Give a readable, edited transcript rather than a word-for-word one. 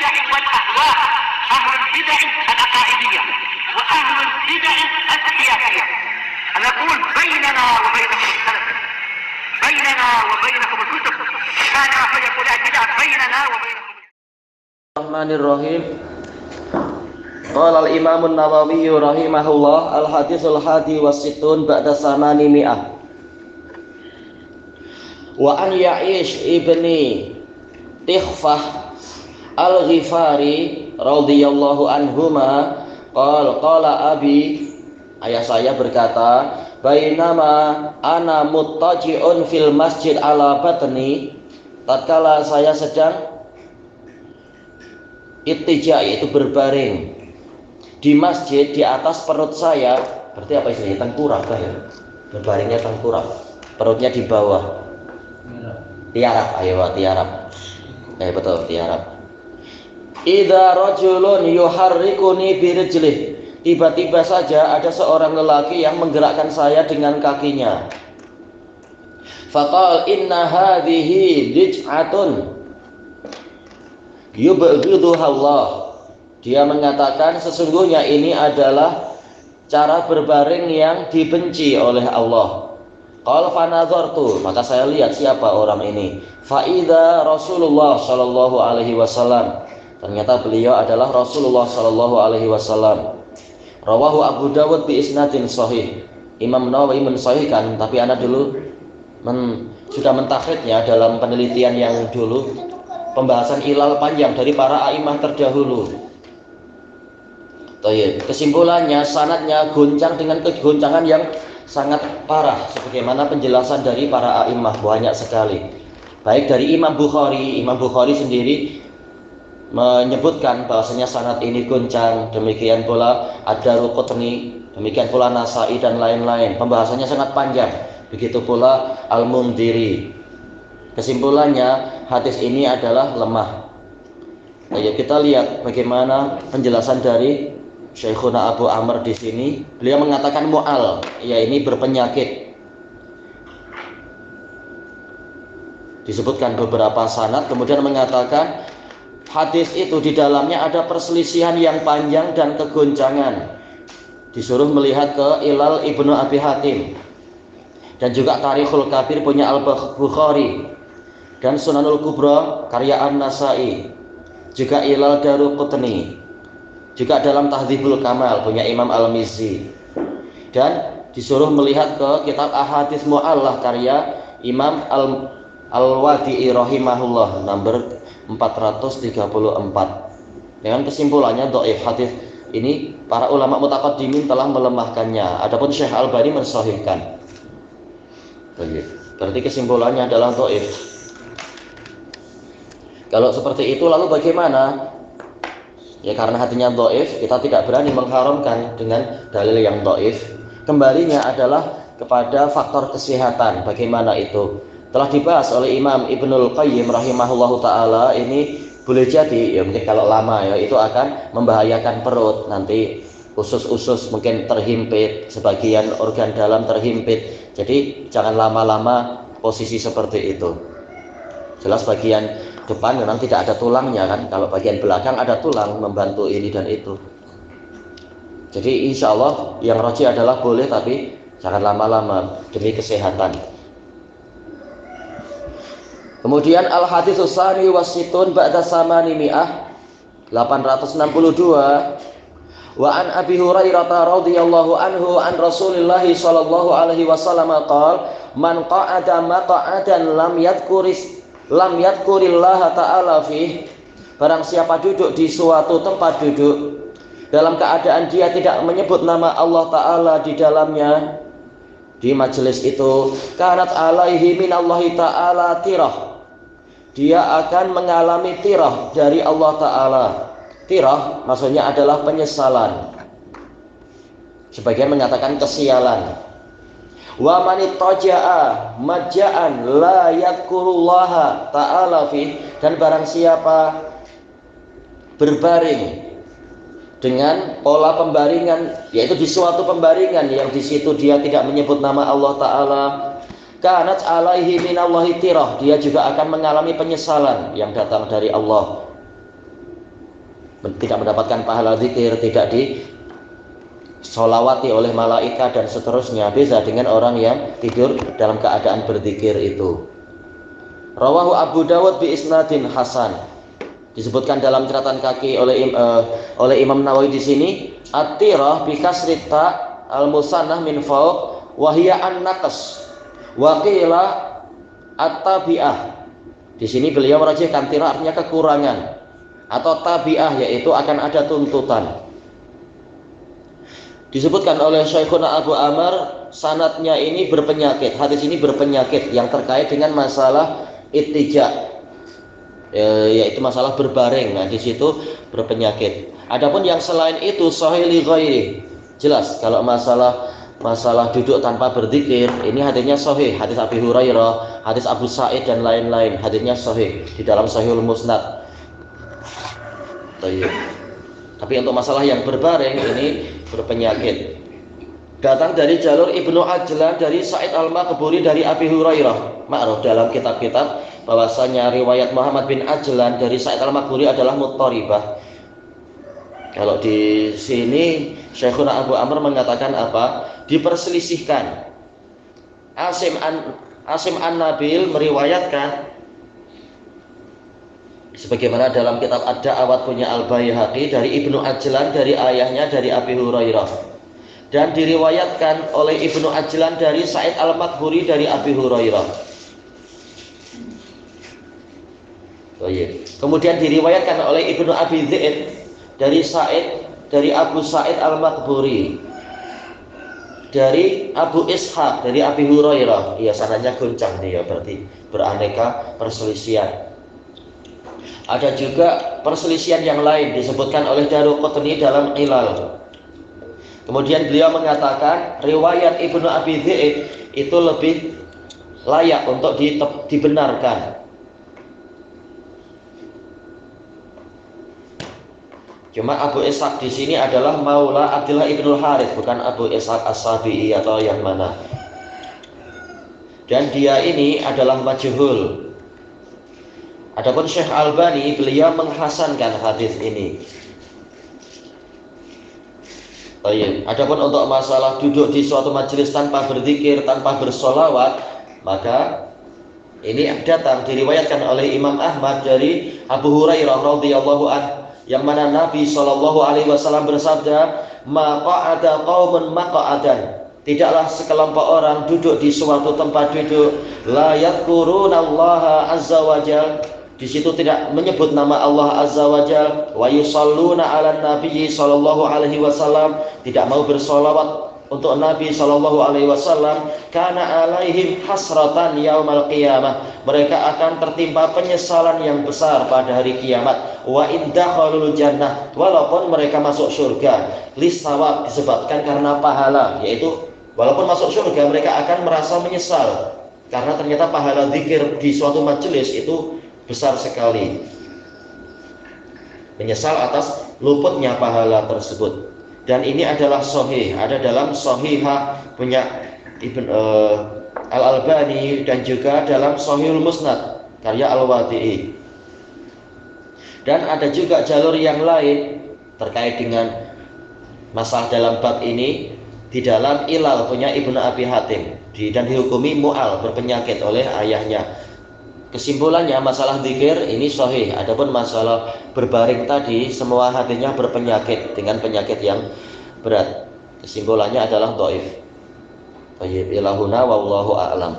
البدع والأهواء، أهل البدع العقائدية وأهل البدع السياسية. نقول بيننا وبينكم السلف، بيننا وبينكم الكتب، كان فيقول البدع بيننا وبينكم. Bismillahirrahmanirrahim. Qala al-Imam an-Nawawi rahimahullah al-haditsul hadi wasittun ba'da samani mi'ah. Wa an Ya'ish ibni Tikhfah al-Ghifari radhiyallahu anhuma qala abi, ayah saya berkata, bainama ana muttaji'un fil masjid ala batni, tatkala saya sedang ittija, yaitu berbaring di masjid di atas perut saya. Berarti apa istilahnya? Tengkurap ya. Berbaringnya tengkurap, perutnya di bawah. Tiarap, ayo tiarap. Betul, tiarap. Idza rajulun yuharrikuni birijlih. Tiba-tiba saja ada seorang lelaki yang menggerakkan saya dengan kakinya. Faqal inna hadhihi dij'atun yubghiduha Allah. Dia mengatakan sesungguhnya ini adalah cara berbaring yang dibenci oleh Allah. Qala fa nazartu, maka saya lihat siapa orang ini. Fa idza Rasulullah sallallahu alaihi wasallam. Ternyata beliau adalah Rasulullah sallallahu alaihi wasallam. Rawahu Abu Dawud bi isnadin sahih. Imam Nawawi mensahihkan, tapi ana dulu sudah mentakhrijnya dalam penelitian yang dulu. Pembahasan ilal panjang dari para a'imah terdahulu. Kesimpulannya, sanadnya goncang dengan kegoncangan yang sangat parah, sebagaimana penjelasan dari para a'imah banyak sekali. Baik dari Imam Bukhari sendiri menyebutkan bahwasanya sanad ini goncang, demikian pula Ad-Daruqutni, demikian pula Nasa'i dan lain-lain. Pembahasannya sangat panjang. Begitu pula Al-Mundhiri. Kesimpulannya, hadis ini adalah lemah. Kita lihat bagaimana penjelasan dari Syekhuna Abu Amr di sini. Beliau mengatakan mu'al, ya ini berpenyakit. Disebutkan beberapa sanad, kemudian mengatakan hadis itu di dalamnya ada perselisihan yang panjang dan kegoncangan. Disuruh melihat ke Ilal Ibnu Abi Hatim dan juga Tarikhul Kabir punya Al-Bukhari, dan Sunanul Kubra karya An-Nasa'i, juga Ilal Daruqutni, juga dalam Tahdzibul Kamal punya Imam Al-Mizzi, dan disuruh melihat ke kitab Ahadits Mu'allah karya Imam Al-Wadi'i rahimahullah nomor 434. Dengan kesimpulannya dhaif. Hadis ini para ulama mutaqaddimin telah melemahkannya, adapun Syekh Al-Albani mensahihkan. Berarti kesimpulannya adalah dhaif. Kalau seperti itu lalu bagaimana? Ya karena hatinya dhaif, kita tidak berani mengharamkan dengan dalil yang dhaif. Kembalinya adalah kepada faktor kesehatan. Bagaimana itu? Telah dibahas oleh Imam Ibnul Qayyim rahimahullahu taala. Ini boleh jadi ya mungkin kalau lama ya itu akan membahayakan perut. Nanti usus-usus mungkin terhimpit, sebagian organ dalam terhimpit. Jadi jangan lama-lama posisi seperti itu. Jelas bagian depan memang tidak ada tulangnya kan, kalau bagian belakang ada tulang membantu ini dan itu. Jadi insya Allah yang rajih adalah boleh, tapi jangan lama-lama demi kesehatan. Kemudian al-haditsus tsani wasitun ba'da samani mi'ah 862. Wa an Abi Hurairah radhiyallahu anhu an Rasulillah sallallahu alaihi wasallam qala man qa'ada maq'adan lam yadhkurillaha ta'ala fih. Barang siapa duduk di suatu tempat duduk dalam keadaan dia tidak menyebut nama Allah Ta'ala di dalamnya, di majelis itu, kanat alaihi minallahi ta'ala tirah, dia akan mengalami tirah dari Allah Ta'ala. Tirah maksudnya adalah penyesalan, sebagian mengatakan kesialan. Wa manittaja'a majja'an la yadhkurullaha ta'ala fi, dan barang siapa berbaring dengan pola pembaringan, yaitu di suatu pembaringan yang di situ dia tidak menyebut nama Allah Ta'ala, kanat alaihi minallahi tirah, dia juga akan mengalami penyesalan yang datang dari Allah. tidak mendapatkan pahala zikir, tidak disolawati oleh malaikat dan seterusnya. Beda dengan orang yang tidur dalam keadaan berzikir itu. Rawahu Abu Dawud bi isnadin hasan. Disebutkan dalam catatan kaki oleh Imam Nawawi di sini, at-tirah bi kasri ta al-musannah min fawq wa hiya an-naqs wa qila at-tabi'ah. Di sini beliau merajihkan tirah artinya kekurangan, atau tabi'ah yaitu akan ada tuntutan. Disebutkan oleh Syekhuna Abu Amr, sanadnya ini berpenyakit. Hadis ini berpenyakit yang terkait dengan masalah ittija, yaitu masalah berbaring. Nah, di situ berpenyakit. Adapun yang selain itu sahih li ghairi. Jelas kalau masalah duduk tanpa berzikir, ini hadisnya sahih. Hadis Abi Hurairah, hadis Abu Sa'id dan lain-lain, hadisnya sahih di dalam Sahihul Musnad. Tapi untuk masalah yang berbaring ini berpenyakit. Datang dari jalur Ibnu Ajlan dari Sa'id Al-Maqburi dari Abi Hurairah. Ma'ruf dalam kitab-kitab bahwasanya riwayat Muhammad bin Ajlan dari Sa'id Al-Maqburi adalah muttaribah. Kalau di sini Syekhuna Abu Amr mengatakan apa? Diperselisihkan. Asim An-Nabil meriwayatkan sebagaimana dalam kitab Ad-Da'awat punya Al-Baihaqi dari Ibnu Ajlan dari ayahnya dari Abi Hurairah, dan diriwayatkan oleh Ibnu Ajlan dari Sa'id Al-Maqburi dari Abi Hurairah. Kemudian diriwayatkan oleh Ibnu Abi Zaid dari Abu Sa'id Al-Maqburi dari Abu Ishaq dari Abi Hurairah. Ya, sanadnya goncang dia, berarti beraneka perselisihan. Ada juga perselisihan yang lain disebutkan oleh Daruqutni dalam Ilal. Kemudian beliau mengatakan riwayat Ibnu Abi Zaid itu lebih layak untuk dibenarkan. Cuma Abu Ishaq di sini adalah Maula Abdullah ibnul Harith, bukan Abu Ishaq As-Sabi'i atau yang mana. Dan dia ini adalah majhul. Adapun Syekh Albani beliau menghasankan hadis ini. Adapun untuk masalah duduk di suatu majelis tanpa berzikir, tanpa bersolawat, maka ini datang diriwayatkan oleh Imam Ahmad dari Abu Hurairah radhiyallahu anhu, yang mana Nabi SAW bersabda, "Ma qa'ada qaumun maq'adan." Tidaklah sekelompok orang duduk di suatu tempat duduk, la yadhkurunallaha azza wajal. Di situ tidak menyebut nama Allah azza wajal, wa yusalluna 'alan nabiyyi sallallahu alaihi wasallam, tidak mau bersolawat untuk Nabi sallallahu alaihi wasallam, kana alaihim hasratan yaumal qiyamah. Mereka akan tertimpa penyesalan yang besar pada hari kiamat. Wa indakhalul jannah, walaupun mereka masuk surga, lisawab, disebabkan karena pahala, yaitu walaupun masuk surga mereka akan merasa menyesal karena ternyata pahala zikir di suatu majelis itu besar sekali. Menyesal atas luputnya pahala tersebut. Dan ini adalah sahih, ada dalam Sahihah punya Al-Albani dan juga dalam Sahihul Musnad karya Al-Wadi'i. Dan ada juga jalur yang lain terkait dengan masalah dalam bab ini di dalam Ilal punya Ibnu Abi Hatim, dan dihukumi mu'al, berpenyakit oleh ayahnya. Kesimpulannya masalah zikir ini sahih. Adapun masalah berbaring tadi semua hadisnya berpenyakit dengan penyakit yang berat. Kesimpulannya adalah dhaif. Ilahuna wallahu a'lam.